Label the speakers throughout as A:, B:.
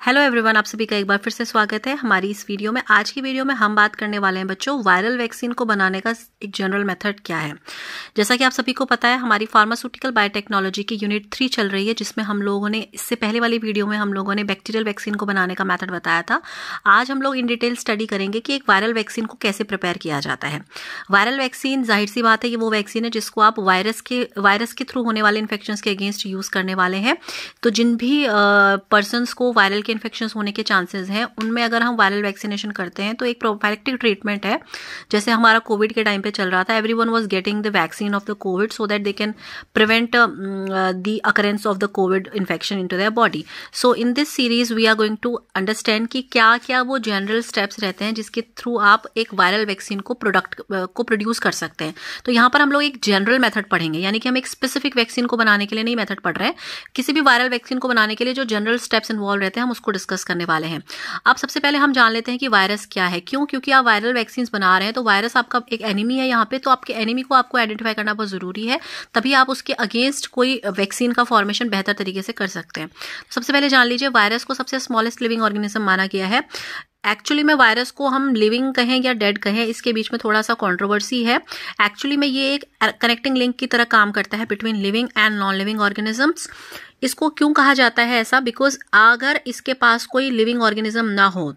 A: Hello everyone, आप सभी का एक बार फिर से स्वागत है हमारी इस वीडियो में। आज की वीडियो में हम बात करने वाले हैं बच्चों वायरल वैक्सीन को बनाने का एक जनरल मेथड क्या है। जैसा कि आप सभी को पता है, हमारी फार्मास्यूटिकल बायोटेक्नोलॉजी की यूनिट 3 चल रही है, जिसमें हम लोगों ने इससे पहले वाली वीडियो में हम लोगों ने बैक्टीरियल वैक्सीन को बनाने का मेथड बताया था। आज हम लोग इन डिटेल स्टडी करेंगे कि एक वायरल वैक्सीन को कैसे प्रिपेयर किया जाता है। वायरल वैक्सीन जाहिर सी बात है कि वो वैक्सीन है जिसको आप वायरस के थ्रू होने वाले इन्फेक्शन के अगेंस्ट यूज करने वाले हैं। तो जिन भी पर्सन को वायरल के इन्फेक्शन होने के चांसेस हैं, उनमें अगर हम वायरल वैक्सीनेशन करते हैं तो एक प्रोफाइलेक्टिक ट्रीटमेंट है। जैसे हमारा कोविड के टाइम पे चल रहा था, everyone was getting the vaccine of the covid so that they can prevent the occurrence of the covid infection into their body. So in this series we are going to understand कि क्या क्या वो general steps रहते हैं जिसके through आप एक viral vaccine को प्रोड्यूस कर सकते हैं। तो यहाँ पर हम लोग एक जनरल मेथड पढ़ेंगे, यानी कि हम एक स्पेसिफिक वैक्सीन को बनाने के लिए नहीं मेथड पढ़ रहे हैं। किसी भी वायरल वैक्सीन को बनाने के लिए जो जनरल स्टेप्स इन्वॉल्व रहते हैं हम उसको डिस्कस करने वाले हैं। अब सबसे पहले हम जान लेते हैं कि वायरस क्या है। क्यों? क्योंकि आप वायरल वैक्सीन बना रहे हैं तो वायरस आपका एक एनिमी है यहाँ पे, तो आपके एनिमी को आपको आइडेंटिफाई करना बहुत जरूरी है, तभी आप उसके अगेंस्ट कोई वैक्सीन का फॉर्मेशन बेहतर तरीके से कर सकते हैं। सबसे पहले जान लीजिए, वायरस को सबसे स्मॉलेस्ट लिविंग ऑर्गेनिज्म माना गया है। एक्चुअली में वायरस को हम लिविंग कहें या डेड कहें, इसके बीच में थोड़ा सा कंट्रोवर्सी है। एक्चुअली में ये एक कनेक्टिंग लिंक की तरह काम करता है between living and non living organisms. इसको क्यों कहा जाता है ऐसा? बिकॉज अगर इसके पास कोई लिविंग ऑर्गेनिज्म ना हो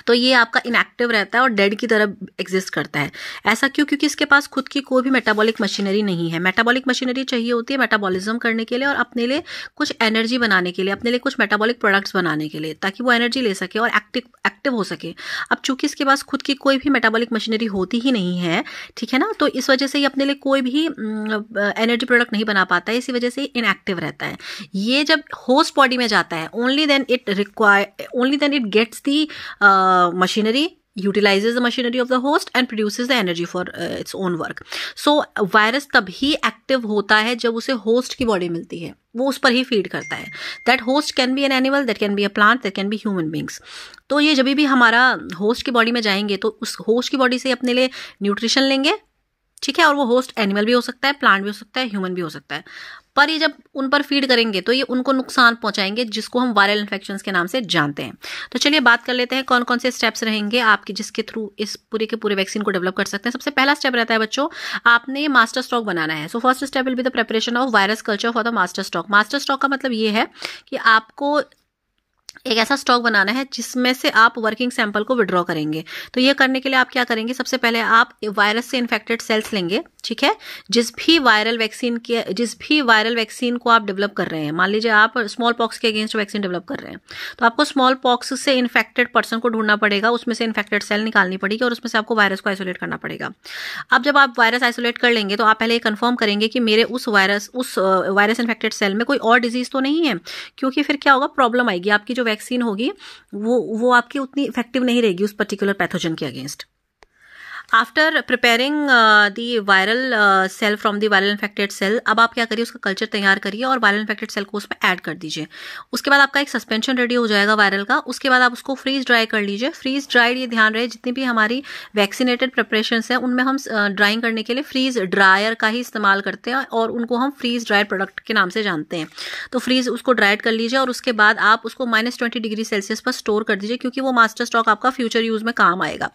A: तो ये आपका इनएक्टिव रहता है और डेड की तरह एग्जिस्ट करता है। ऐसा क्यों? क्योंकि इसके पास खुद की कोई भी मेटाबॉलिक मशीनरी नहीं है। मेटाबॉलिक मशीनरी चाहिए होती है मेटाबॉलिज्म करने के लिए और अपने लिए कुछ एनर्जी बनाने के लिए, अपने लिए कुछ मेटाबॉलिक प्रोडक्ट्स बनाने के लिए, ताकि वो एनर्जी ले सके और एक्टिव हो सके। अब चूंकि इसके पास खुद की कोई भी मेटाबॉलिक मशीनरी होती ही नहीं है, ठीक है ना, तो इस वजह से ये अपने लिए कोई भी एनर्जी प्रोडक्ट नहीं बना पाता है, इसी वजह से इनएक्टिव रहता है। ये जब होस्ट बॉडी में जाता है, only then it gets the machinery, utilizes the machinery of the host and produces the energy for its own work. So virus तभी एक्टिव होता है जब उसे होस्ट की बॉडी मिलती है, वो उस पर ही फीड करता है। That host can be an animal, that can be a plant, that can be human beings. तो ये जब भी हमारा होस्ट की बॉडी में जाएंगे तो उस होस्ट की बॉडी से अपने लिए न्यूट्रिशन लेंगे, ठीक है, और वो होस्ट एनिमल भी हो सकता है, प्लांट भी हो सकता है, ह्यूमन भी हो सकता है। पर ये जब उन पर फीड करेंगे तो ये उनको नुकसान पहुंचाएंगे, जिसको हम वायरल इन्फेक्शंस के नाम से जानते हैं। तो चलिए बात कर लेते हैं कौन कौन से स्टेप्स रहेंगे आपके, जिसके थ्रू इस पूरे के पूरे वैक्सीन को डेवलप कर सकते हैं। सबसे पहला स्टेप रहता है बच्चों, आपने मास्टर स्टॉक बनाना है। So first step will be the preparation of virus culture for the master stock. Master stock का मतलब ये है कि आपको एक ऐसा स्टॉक बनाना है जिसमें से आप वर्किंग सैंपल को विड्रॉ करेंगे। तो ये करने के लिए आप क्या करेंगे, सबसे पहले आप वायरस से इन्फेक्टेड सेल्स लेंगे, ठीक है, जिस भी वायरल वैक्सीन को आप डेवलप कर रहे हैं। मान लीजिए आप स्मॉल पॉक्स के अगेंस्ट वैक्सीन डेवलप कर रहे हैं, तो आपको स्मॉल पॉक्स से इन्फेक्टेड पर्सन को ढूंढना पड़ेगा, उसमें से इन्फेक्टेड सेल निकालनी पड़ेगी और उसमें से आपको वायरस को आइसोलेट करना पड़ेगा। अब जब आप वायरस आइसोलेट कर लेंगे तो आप पहले कंफर्म करेंगे कि मेरे उस वायरस इन्फेक्टेड सेल में कोई और डिजीज तो नहीं है, क्योंकि फिर क्या होगा, प्रॉब्लम आएगी। आपकी जो वैक्सीन होगी वो आपकी उतनी इफेक्टिव नहीं रहेगी उस पर्टिकुलर पैथोजन के against. After preparing the viral cell from the viral infected cell, अब आप क्या करिए, उसका कल्चर तैयार करिए और वायरल इन्फेक्टेड सेल को उसमें ऐड कर दीजिए। उसके बाद आपका एक सस्पेंशन रेडी हो जाएगा वायरल का। उसके बाद आप उसको फ्रीज ड्राई कर लीजिए। फ्रीज ड्राइड, ये ध्यान रहे, जितनी भी हमारी वैक्सीनेटेड प्रिपरेशंस हैं उनमें हम ड्राइंग करने के लिए फ्रीज ड्रायर का ही इस्तेमाल करते हैं और उनको हम फ्रीज ड्रायर प्रोडक्ट के नाम से जानते हैं। तो फ्रीज उसको ड्राइड कर लीजिए और उसके बाद आप उसको -20 डिग्री सेल्सियस पर स्टोर कर दीजिए, क्योंकि वो मास्टर स्टॉक आपका फ्यूचर यूज में काम आएगा।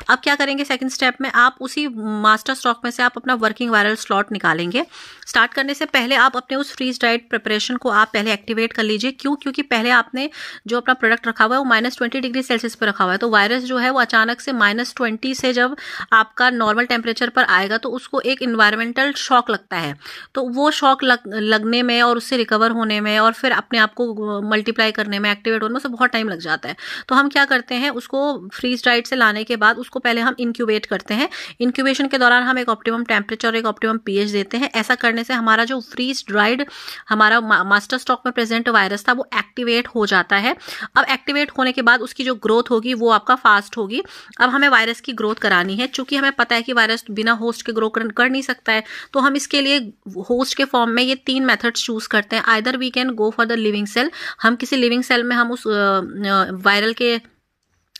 A: अब क्या करेंगे, सेकंड स्टेप में आप उसी मास्टर स्टॉक में से आप अपना वर्किंग वायरल स्लॉट निकालेंगे। स्टार्ट करने से पहले आप अपने उस फ्रीज ड्राइड प्रिपरेशन को आप पहले एक्टिवेट कर लीजिए। क्यों? क्योंकि पहले आपने जो अपना प्रोडक्ट रखा हुआ है वो -20 डिग्री सेल्सियस पर रखा हुआ है, तो वायरस जो है वो अचानक से -20 से जब आपका नॉर्मल टेम्परेचर पर आएगा तो उसको एक इन्वायरमेंटल शॉक लगता है। तो वो शॉक लगने में और उससे रिकवर होने में और फिर अपने आप को मल्टीप्लाई करने में, एक्टिवेट होने में उससे बहुत टाइम लग जाता है। तो हम क्या करते हैं, उसको फ्रीज ड्राइड से लाने के बाद उसको पहले हम इंक्यूबेट करते हैं। इंक्यूबेशन के दौरान हम एक ऑप्टिमम टेम्परेचर और एक ऑप्टिमम पीएच देते हैं। ऐसा करने से हमारा जो फ्रीज ड्राइड हमारा मास्टर स्टॉक में प्रेजेंट वायरस था वो एक्टिवेट हो जाता है। अब एक्टिवेट होने के बाद उसकी जो ग्रोथ होगी वो आपका फास्ट होगी। अब हमें वायरस की ग्रोथ करानी है, चूंकि हमें पता है कि वायरस बिना होस्ट के ग्रो कर नहीं सकता है, तो हम इसके लिए होस्ट के फॉर्म में ये 3 मेथड्स चूज करते हैं। Either we can go for the living cell, हम किसी लिविंग सेल में हम उस वायरल के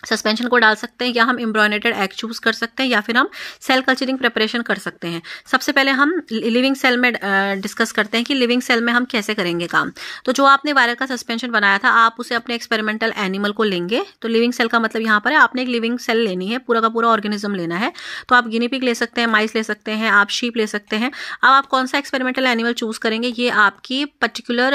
A: सस्पेंशन को डाल सकते हैं, या हम एम्ब्रॉयनेटेड एग चूज कर सकते हैं, या फिर हम सेल कल्चरिंग प्रिपरेशन कर सकते हैं। सबसे पहले हम लिविंग सेल में डिस्कस करते हैं कि लिविंग सेल में हम कैसे करेंगे काम। तो जो आपने वायरल का सस्पेंशन बनाया था, आप उसे अपने एक्सपेरिमेंटल एनिमल को लेंगे। तो लिविंग सेल का मतलब यहाँ पर है आपने एक लिविंग सेल लेनी है, पूरा का पूरा ऑर्गेनिज्म लेना है। तो आप गिनी पिग ले सकते हैं, माइस ले सकते हैं, आप शीप ले सकते हैं। अब आप कौन सा एक्सपेरिमेंटल एनिमल चूज करेंगे ये आपकी पर्टिकुलर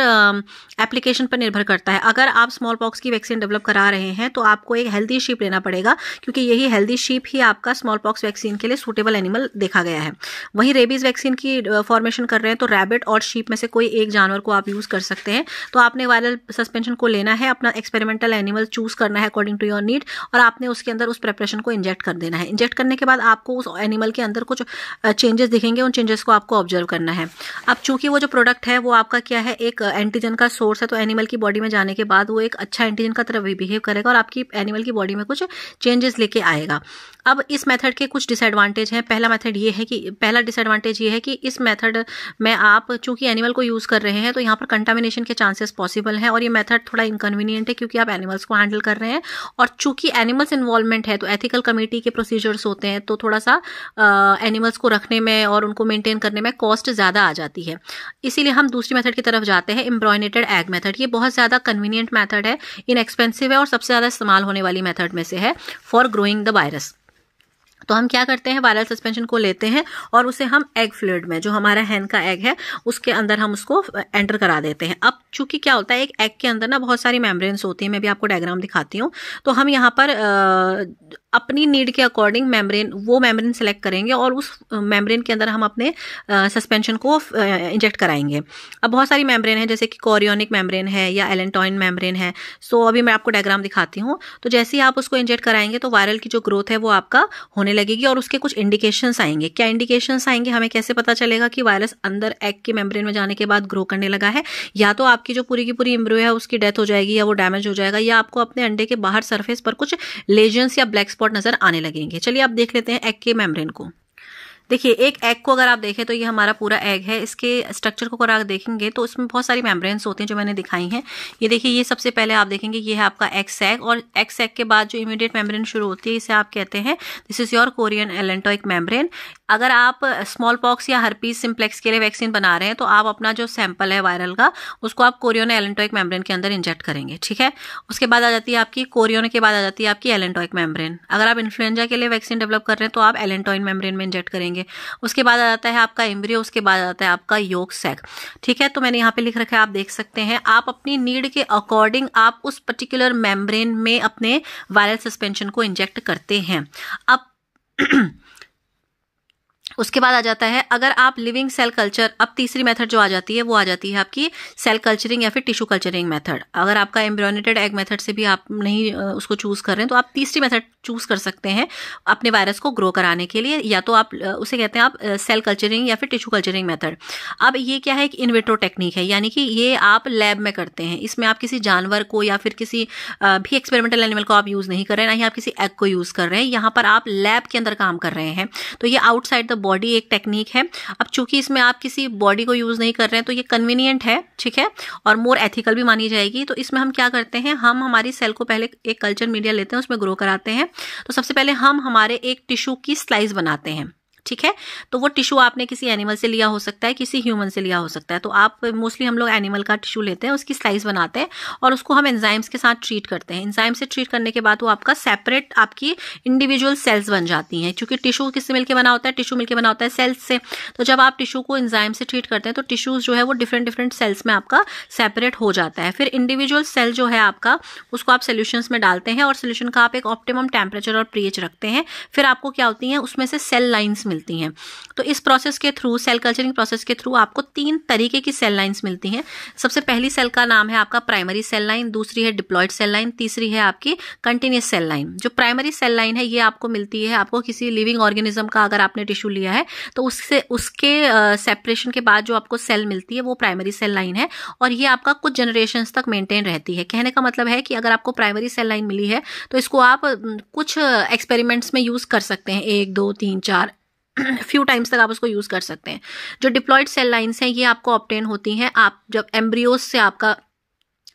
A: एप्लीकेशन पर निर्भर करता है। अगर आप स्मॉल पॉक्स की वैक्सीन डेवलप करा रहे हैं तो आपको एक हेल्दी शीप लेना पड़ेगा, क्योंकि यही हेल्दी शीप ही आपका स्मॉल पॉक्स वैक्सीन के लिए सूटेबल एनिमल देखा गया है। वहीं रेबीज वैक्सीन की फॉर्मेशन कर रहे हैं तो रैबिट और शीप में से कोई एक जानवर को आप यूज कर सकते हैं। तो आपने वायरल सस्पेंशन को लेना है, अपना एक्सपेरिमेंटल एनिमल चूज करना है अकॉर्डिंग टू योर नीड, और आपने उसके अंदर उस प्रिपरेशन को इंजेक्ट कर देना है। इंजेक्ट करने के बाद आपको उस एनिमल के अंदर कुछ चेंजेस दिखेंगे, उन चेंजेस को आपको ऑब्जर्व करना है। अब चूंकि वो जो प्रोडक्ट है वो आपका क्या है, एक एंटीजन का सोर्स है, तो एनिमल की बॉडी में जाने के बाद वो एक अच्छा एंटीजन का तरह बिहेव करेगा और आपकी एनिमल की बॉडी में कुछ चेंजेस लेके आएगा। अब इस मेथड के कुछ डिसएडवांटेज हैं। पहला डिसएडवांटेज ये है कि इस मेथड में आप चूंकि एनिमल को यूज कर रहे हैं तो यहाँ पर कंटामिनेशन के चांसेस पॉसिबल हैं, और ये मेथड थोड़ा इनकन्वीनियंट है क्योंकि आप एनिमल्स को हैंडल कर रहे हैं, और चूंकि एनिमल्स इन्वॉल्वमेंट है तो एथिकल कमेटी के प्रोसीजर्स होते हैं, तो थोड़ा सा एनिमल्स को रखने में और उनको मेंटेन करने में कॉस्ट ज़्यादा आ जाती है। इसीलिए हम दूसरी मेथड की तरफ जाते हैं, एम्ब्रॉयनेटेड एग मेथड। ये बहुत ज़्यादा कन्वीनियंट मेथड है, इनएक्सपेंसिव है और सबसे ज़्यादा इस्तेमाल होने वाली मेथड में से है फॉर ग्रोइंग द वायरस। तो हम क्या करते हैं, वायरल सस्पेंशन को लेते हैं और उसे हम एग फ्लूइड में, जो हमारा हैन का एग है उसके अंदर हम उसको एंटर करा देते हैं। अब चूंकि क्या होता है, एक एग के अंदर ना बहुत सारी मेम्ब्रेन्स होती हैं, मैं भी आपको डायग्राम दिखाती हूँ। तो हम यहाँ पर अपनी नीड के अकॉर्डिंग मेम्ब्रेन सेलेक्ट करेंगे और उस मेम्ब्रेन के अंदर हम अपने सस्पेंशन को इंजेक्ट कराएंगे। अब बहुत सारी मेम्ब्रेन है, जैसे कि कोरियोनिक मेम्ब्रेन है या एलेंटॉइन मेम्ब्रेन है। सो अभी मैं आपको डायग्राम दिखाती हूँ। तो जैसे ही आप उसको इंजेक्ट कराएंगे तो वायरल की जो ग्रोथ है वो आपका होने लगेगी, और उसके कुछ इंडिकेशंस आएंगे। क्या इंडिकेशंस आएंगे, हमें कैसे पता चलेगा कि वायरस अंदर एग के मेम्ब्रेन में जाने के बाद ग्रो करने लगा है? या तो आपकी जो पूरी की पूरी एम्ब्रियो है उसकी डेथ हो जाएगी, या वो डैमेज हो जाएगा, या आपको अपने अंडे के बाहर सरफेस पर कुछ लेजन्स या ब्लैक स्पॉट नजर आने लगेंगे। चलिए आप देख लेते हैं एग के मेम्ब्रेन को। देखिए, एक एग को अगर आप देखें तो ये हमारा पूरा एग है। इसके स्ट्रक्चर को अगर आप देखेंगे तो इसमें बहुत सारी मेम्ब्रेन्स होती हैं जो मैंने दिखाई हैं। ये देखिए, ये सबसे पहले आप देखेंगे ये है आपका एग सैक, और एग सैक के बाद जो इमीडिएट मेम्ब्रेन शुरू होती है इसे आप कहते हैं this is your Korean allantoic membrane. अगर आप स्मॉल पॉक्स या हर्पीज सिम्प्लेक्स के लिए वैक्सीन बना रहे हैं तो आप अपना जो सैंपल है वायरल का उसको आप कोरियन एलेंटोइक मेम्ब्रेन के अंदर इंजेक्ट करेंगे, ठीक है। उसके बाद आ जाती है आपकी कोरियन, के बाद आ जाती है आपकी एलेंटोइक मेम्ब्रेन। अगर आप इन्फ्लुएंजा के लिए वैक्सीन डेवलप कर रहे हैं तो आप एलेंटोइन मेम्ब्रेन में इंजेक्ट करेंगे। उसके बाद आ जाता है आपका एम्ब्रियो, उसके बाद आ जाता है आपका योक सैक, ठीक है। तो मैंने यहाँ पे लिख रखा है, आप देख सकते हैं। आप अपनी नीड के अकॉर्डिंग आप उस पर्टिकुलर मेम्ब्रेन में अपने वायरल सस्पेंशन को इंजेक्ट करते हैं। अब उसके बाद आ जाता है अगर आप लिविंग सेल कल्चर, अब तीसरी मेथड जो आ जाती है वो आ जाती है आपकी सेल कल्चरिंग या फिर टिश्यू कल्चरिंग मेथड। अगर आपका एम्ब्रियोनेटेड एग मेथड से भी आप नहीं उसको चूज कर रहे हैं तो आप तीसरी मेथड चूज कर सकते हैं अपने वायरस को ग्रो कराने के लिए, या तो आप उसे कहते हैं आप सेल कल्चरिंग या फिर टिश्यू कल्चरिंग मेथड। अब ये क्या है, एक इन विट्रो टेक्निक है, यानी कि ये आप लैब में करते हैं। इसमें आप किसी जानवर को या फिर किसी भी एक्सपेरिमेंटल एनिमल को आप यूज नहीं कर रहे हैं, ना ही आप किसी एग को यूज कर रहे हैं। यहाँ पर आप लैब के अंदर काम कर रहे हैं। तो ये आउटसाइड द बॉडी एक टेक्निक है। अब चूंकि इसमें आप किसी बॉडी को यूज नहीं कर रहे हैं तो ये कन्वीनियंट है, ठीक है, और मोर एथिकल भी मानी जाएगी। तो इसमें हम क्या करते हैं, हम हमारी सेल को पहले एक कल्चर मीडिया लेते हैं, उसमें ग्रो कराते हैं। तो सबसे पहले हम हमारे एक टिश्यू की स्लाइस बनाते हैं, ठीक है। तो वो टिश्यू आपने किसी एनिमल से लिया हो सकता है, किसी ह्यूमन से लिया हो सकता है। तो आप मोस्टली हम लोग एनिमल का टिश्यू लेते हैं, उसकी स्लाइस बनाते हैं और उसको हम एंजाइम्स के साथ ट्रीट करते हैं। एंजाइम से ट्रीट करने के बाद वो आपका सेपरेट आपकी इंडिविजुअल सेल्स बन जाती हैं, क्योंकि टिश्यू किससे मिलकर बना होता है, टिश्यू मिलकर बना होता है सेल्स से। तो जब आप टिश्यू को एंजाइम से ट्रीट करते हैं तो टिश्यूज जो है वो डिफरेंट डिफरेंट सेल्स में आपका सेपरेट हो जाता है। फिर इंडिविजुअल सेल जो है आपका, उसको आप सोल्यूशंस में डालते हैं और सोल्यूशन का आप एक ऑप्टिमम टेम्परेचर और पीएच रखते हैं। फिर आपको क्या होती है, उसमें से सेल लाइन्स मिलती हैं। तो इस प्रोसेस के थ्रू, सेल कल्चरिंग प्रोसेस के थ्रू आपको 3 तरीके की सेल लाइंस मिलती हैं। सबसे पहली सेल का नाम है आपका प्राइमरी सेल लाइन, दूसरी है डिप्लॉयड सेल लाइन, तीसरी है आपकी कंटिन्यूअस सेल लाइन। जो प्राइमरी सेल लाइन है ये आपको मिलती है, आपको किसी लिविंग ऑर्गेनिज्म का अगर आपने टिश्यू लिया है तो उसके सेपरेशन के बाद जो आपको सेल मिलती है वो प्राइमरी सेल लाइन है, और ये आपका कुछ जनरेशंस तक मेंटेन रहती है। कहने का मतलब है कि अगर आपको प्राइमरी सेल लाइन मिली है तो इसको आप कुछ एक्सपेरिमेंट्स में यूज कर सकते हैं, 1 2 3 4 फ्यू टाइम्स तक आप उसको यूज कर सकते हैं। जो डिप्लॉयड सेल लाइंस हैं ये आपको ऑब्टेन होती हैं आप जब एम्ब्रियोज से आपका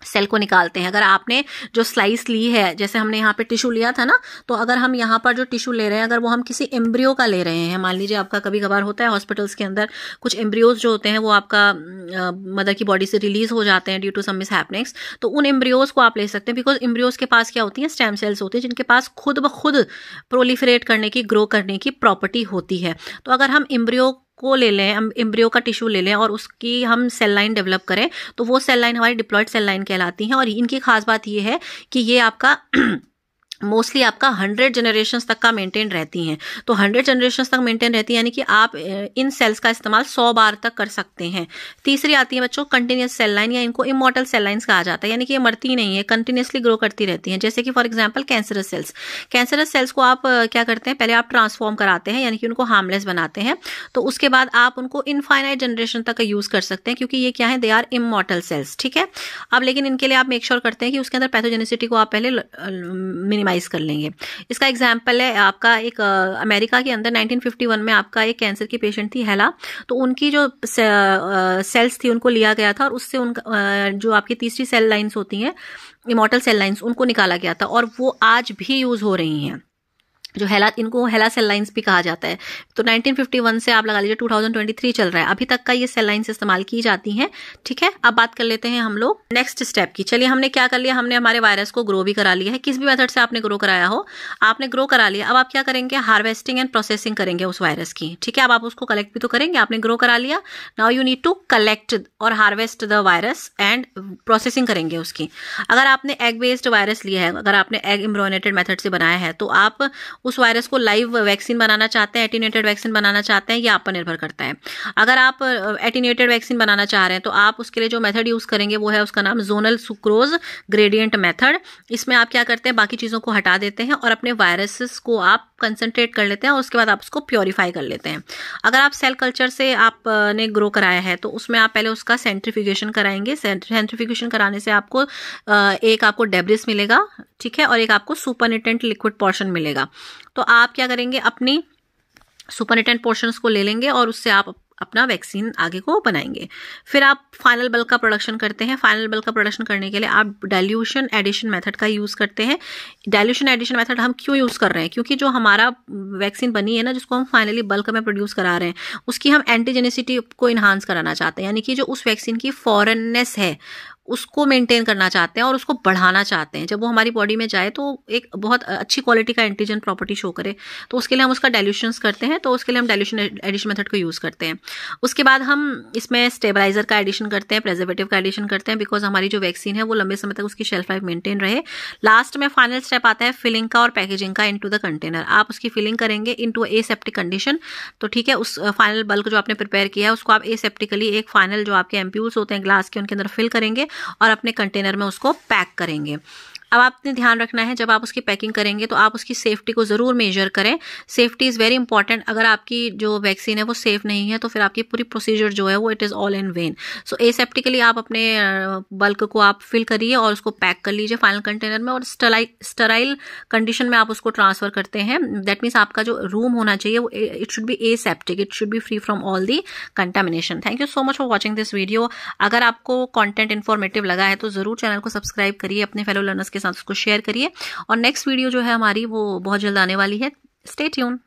A: सेल को निकालते हैं। अगर आपने जो स्लाइस ली है, जैसे हमने यहाँ पे टिश्यू लिया था ना, तो अगर हम यहाँ पर जो टिश्यू ले रहे हैं, अगर वो हम किसी एम्ब्रियो का ले रहे हैं, मान लीजिए आपका कभी कभार होता है हॉस्पिटल्स के अंदर कुछ एम्ब्रियोज जो होते हैं वो आपका मदर की बॉडी से रिलीज हो जाते हैं ड्यू टू सम मिसहैपनिंग्स, तो उन एम्ब्रियोज को आप ले सकते हैं, बिकॉज एम्ब्रियोज के पास क्या होती है, स्टेम सेल्स होती हैं जिनके पास खुद ब खुद प्रोलिफरेट करने की, ग्रो करने की प्रॉपर्टी होती है। तो अगर हम एम्ब्रियो को ले लें, हम एम्ब्रियो का टिश्यू ले लें और उसकी हम सेल लाइन डेवलप करें, तो वो सेल लाइन हमारी डिप्लॉयड सेल लाइन कहलाती हैं। और इनकी खास बात ये है कि ये आपका मोस्टली आपका 100 जनरेशन्स तक का मेंटेन रहती हैं। तो 100 जनरेशन्स तक मेंटेन रहती है, यानी कि आप इन सेल्स का इस्तेमाल 100 बार तक कर सकते हैं। तीसरी आती है बच्चों कंटिन्यूस सेल लाइन, या इनको इमॉर्टल सेल लाइन्स कहा जाता है, यानी कि ये मरती नहीं है, कंटिन्यूसली ग्रो करती रहती हैं। जैसे कि for example cancerous cells, cancerous cells को आप क्या करते हैं, पहले आप ट्रांसफॉर्म कराते हैं, यानी कि उनको हार्मलेस बनाते हैं, तो उसके बाद आप उनको इनफाइनाइट जनरेशन तक का यूज कर सकते हैं, क्योंकि ये क्या है, दे आर इमॉर्टल सेल्स, ठीक है। अब लेकिन इनके लिए आप मेक श्योर करते हैं कि उसके अंदर पैथोजेनिसिटी को आप पहले मिनिमाइज कर लेंगे। इसका एग्जाम्पल है आपका एक अमेरिका के अंदर 1951 में आपका एक कैंसर की पेशेंट थी हेला, तो उनकी जो सेल्स थी उनको लिया गया था और उससे उनका जो आपकी तीसरी सेल लाइंस होती हैं, इमॉर्टल सेल लाइंस, उनको निकाला गया था और वो आज भी यूज हो रही हैं, जो हेला, इनको हेला सेल लाइंस भी कहा जाता है। तो 1951 से आप लगा लीजिए 2023 चल रहा है, अभी तक का ये सेल लाइंस इस्तेमाल की जाती हैं, ठीक है। अब बात कर लेते हैं हम लोग नेक्स्ट स्टेप की। चलिए, हमने क्या कर लिया, हमने हमारे वायरस को ग्रो भी करा लिया है, किस भी मेथड से आपने ग्रो कराया हो, आपने ग्रो करा लिया। अब आप क्या करेंगे, हार्वेस्टिंग एंड प्रोसेसिंग करेंगे उस वायरस की, ठीक है। अब आप उसको कलेक्ट भी तो करेंगे, आपने ग्रो करा लिया, now you need to collect और harvest the virus and processing करेंगे उसकी। अगर आपने एग बेस्ड वायरस लिया है, अगर आपने एग एम्ब्रियोनेटेड मेथड से बनाया है, तो आप उस वायरस को लाइव वैक्सीन बनाना चाहते हैं, एटीन्यूएटेड वैक्सीन बनाना चाहते हैं, ये आप पर निर्भर करता है। अगर आप एटीन्यूएटेड वैक्सीन बनाना चाह रहे हैं, तो आप उसके लिए जो मेथड यूज करेंगे वो है, उसका नाम जोनल सुक्रोज ग्रेडियंट मेथड। इसमें आप क्या करते हैं, बाकी चीजों को हटा देते हैं और अपने वायरसेस को आप कंसंट्रेट कर लेते हैं और उसके बाद आप उसको प्योरीफाई कर लेते हैं। अगर आप सेल कल्चर से आपने ग्रो कराया है, तो उसमें आप पहले उसका सेंट्रीफ्यूगेशन कराएंगे। सेंट्रीफ्यूगेशन कराने से आपको एक आपको डेब्रिस मिलेगा, ठीक है, और एक आपको सुपरनेटेंट लिक्विड पोर्शन मिलेगा। तो आप क्या करेंगे, अपनी सुपरनेटेंट पोर्शंस को ले लेंगे और उससे आप अपना वैक्सीन आगे को बनाएंगे। फिर आप फाइनल बल्क का प्रोडक्शन करते हैं। फाइनल बल्क का प्रोडक्शन करने के लिए आप डाइल्यूशन एडिशन मेथड का यूज करते हैं। डाइल्यूशन एडिशन मेथड हम क्यों यूज कर रहे हैं, क्योंकि जो हमारा वैक्सीन बनी है ना, जिसको हम फाइनली बल्क में प्रोड्यूस करा रहे हैं, उसकी हम एंटीजेनिसिटी को इन्हांस कराना चाहते हैं, यानी कि जो उस वैक्सीन की फॉरेननेस है उसको मेंटेन करना चाहते हैं और उसको बढ़ाना चाहते हैं। जब वो हमारी बॉडी में जाए तो एक बहुत अच्छी क्वालिटी का एंटीजन प्रॉपर्टी शो करे, तो उसके लिए हम उसका डाइल्यूशंस करते हैं। तो उसके लिए हम डाइल्यूशन एडिशन मेथड को यूज करते हैं। उसके बाद हम इसमें स्टेबलाइजर का एडिशन करते हैं, प्रेजर्वेटिव का एडिशन करते हैं, बिकॉज हमारी जो वैक्सीन है वो लंबे समय तक उसकी शेल्फ लाइफ मेंटेन रहे। लास्ट में फाइनल स्टेप आता है फिलिंग का और पैकेजिंग का इनटू द कंटेनर। आप उसकी फिलिंग करेंगे इनटू एसेप्टिक कंडीशन, तो ठीक है, उस फाइनल बल्क जो आपने प्रिपेयर किया है उसको आप एसेप्टिकली एक फाइनल जो आपके एम्प्यूल्स होते हैं ग्लास के, उनके अंदर फिल करेंगे और अपने कंटेनर में उसको पैक करेंगे। अब आपने ध्यान रखना है, जब आप उसकी पैकिंग करेंगे तो आप उसकी सेफ्टी को जरूर मेजर करें। Safety is very important. अगर आपकी जो वैक्सीन है वो सेफ नहीं है तो फिर आपकी पूरी प्रोसीजर जो है वो it is all in vain. So aseptically आप अपने बल्क को आप फिल करिए और उसको पैक कर लीजिए फाइनल कंटेनर में, और स्टराइल कंडीशन में आप उसको ट्रांसफर करते हैं। दैट मीन्स आपका जो रूम होना चाहिए वो it should be aseptic, it should be free from all the contamination. Thank you so much for watching this video. अगर आपको कॉन्टेंट इन्फॉर्मेटिव लगा है तो जरूर चैनल को सब्सक्राइब करिए, अपने फेलो लर्नर्स के साथ उसको शेयर करिए, और नेक्स्ट वीडियो जो है हमारी वो बहुत जल्द आने वाली है। Stay tune.